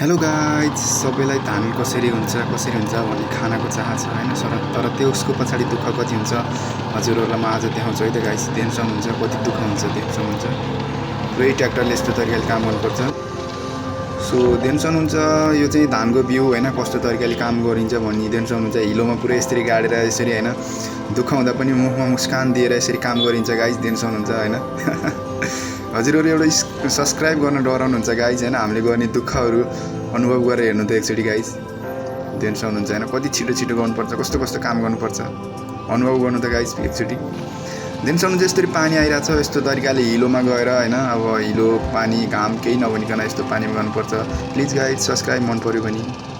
Hello guys, सबैलाई धान कसरी हुन्छ भन्ने खानाको चाह छ होइन सर, तर त्यसको पछाडि दुःख कति हुन्छ हजुरहरूलाई म आज देखाउँछु है त गाइज। टेन्सन हुन्छ, कति दुःख हुन्छ, टेन्सन हुन्छ। पुरै ट्र्याक्टरले यस्तो तरिकाले काम गर्नुपर्छ। सो टेन्सन हुन्छ, यो चाहिँ धानको बिउ होइन, कस्तो तरिकाले काम गरिन्छ भन्ने टेन्सन हुन्छ। हिलोमा पुरै यसरी गाडेर यसरी होइन, दुःख हुँदा पनि मुखमा मुस्कान दिएर यसरी काम गरिन्छ गाइज। टेन्सन हुन्छ होइन। हजुरहरू एउटा सब्सक्राइब गर्न डराउनुहुन्छ गाइज होइन, हामीले गर्ने दुःखहरू अनुभव गरेर हेर्नु त एकचोटि गाइज। टेन्सन हुन्छ होइन, कति छिटो छिटो गर्नुपर्छ, कस्तो कस्तो काम गर्नुपर्छ अनुभव गर्नु त गाइज एकचोटि। टेन्सन हुन्छ, यसरी पानी आइरहेको छ यस्तो तरिकाले हिलोमा गएर होइन, अब हिलो पानी घाम केही नभनिकन यस्तो पानीमा गर्नुपर्छ। प्लिज गाइज सब्सक्राइब मन पऱ्यो भने।